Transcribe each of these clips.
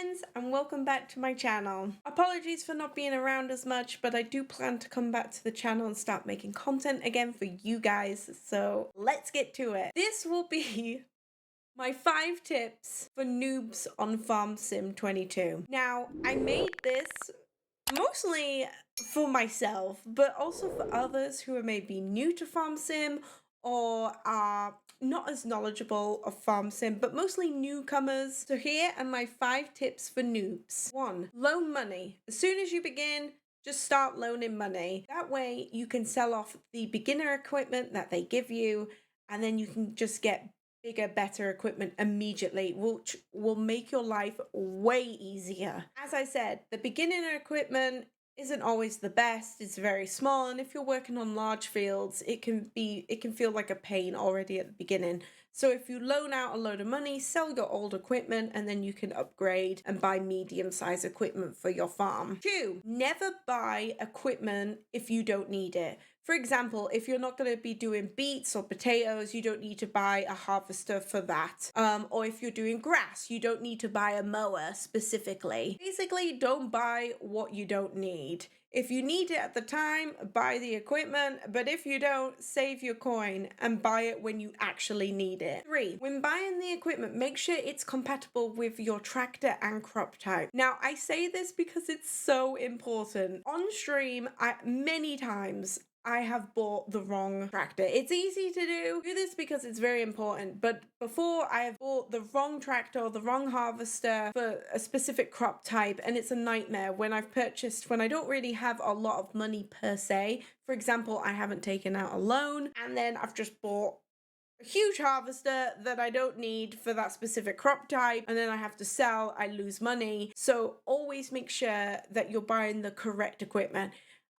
friends, and welcome back to my channel. Apologies for not being around as much, but I do plan to come back to the channel and start making content again for you guys, so let's get to it. This will be my 5 tips for noobs on Farm Sim 22. Now, I made this mostly for myself, but also for others who are maybe new to Farm Sim or are not as knowledgeable of Farm Sim, but mostly newcomers. So here are my 5 tips for noobs. 1. Loan money. As soon as you begin, just start loaning money. That way you can sell off the beginner equipment that they give you, and then you can just get bigger, better equipment immediately, which will make your life way easier. As I said, the beginner equipment isn't always the best. It's very small, and if you're working on large fields, it can feel like a pain already at the beginning. So if you loan out a load of money, sell your old equipment, and then you can upgrade and buy medium-sized equipment for your farm. 2, never buy equipment if you don't need it. For example, if you're not going to be doing beets or potatoes, you don't need to buy a harvester for that. Or if you're doing grass, you don't need to buy a mower specifically. Basically, don't buy what you don't need. If you need it at the time, buy the equipment, but if you don't, save your coin and buy it when you actually need it. 3, when buying the equipment, make sure it's compatible with your tractor and crop type. Now, I say this because it's so important. On stream, many times, I have bought the wrong tractor. It's easy to do this because it's very important, but before I have bought the wrong tractor or the wrong harvester for a specific crop type, and it's a nightmare when I don't really have a lot of money per se. For example, I haven't taken out a loan, and then I've just bought a huge harvester that I don't need for that specific crop type, and then I have to sell, I lose money. So always make sure that you're buying the correct equipment.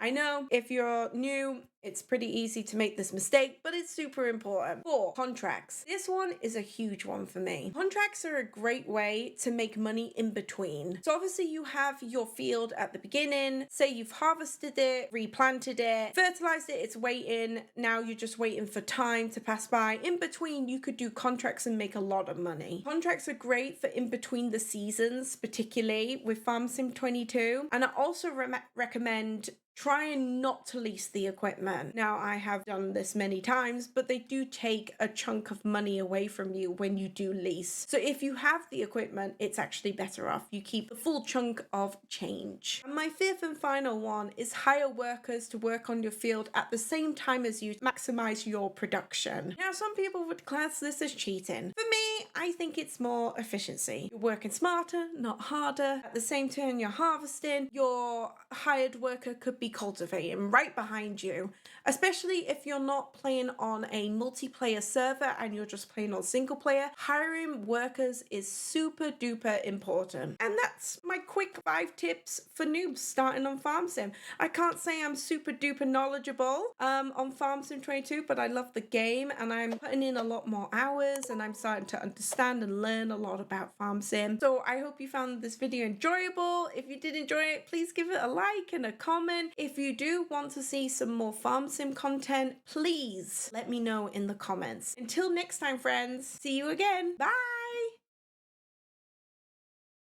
I know if you're new, it's pretty easy to make this mistake, but it's super important. 4, contracts. This one is a huge one for me. Contracts are a great way to make money in between. So obviously you have your field at the beginning, say you've harvested it, replanted it, fertilized it, it's waiting. Now you're just waiting for time to pass by. In between, you could do contracts and make a lot of money. Contracts are great for in between the seasons, particularly with Farm Sim 22. And I also recommend trying not to lease the equipment. Now, I have done this many times, but they do take a chunk of money away from you when you do lease. So if you have the equipment, it's actually better off. You keep the full chunk of change. And my 5th and final one is hire workers to work on your field at the same time as you maximize your production. Now, some people would class this as cheating. For me, I think it's more efficiency. You're working smarter, not harder. At the same time you're harvesting, your hired worker could be cultivating right behind you, especially if you're not playing on a multiplayer server and you're just playing on single player. Hiring workers is super duper important. And that's my quick 5 tips for noobs starting on Farm Sim. I can't say I'm super duper knowledgeable on Farm Sim 22, but I love the game and I'm putting in a lot more hours and I'm starting to understand and learn a lot about Farm Sim. So I hope you found this video enjoyable. If you did enjoy it, please give it a like and a comment. If you do want to see some more Farm Sim content, please let me know in the comments. Until next time, friends, see you again. Bye!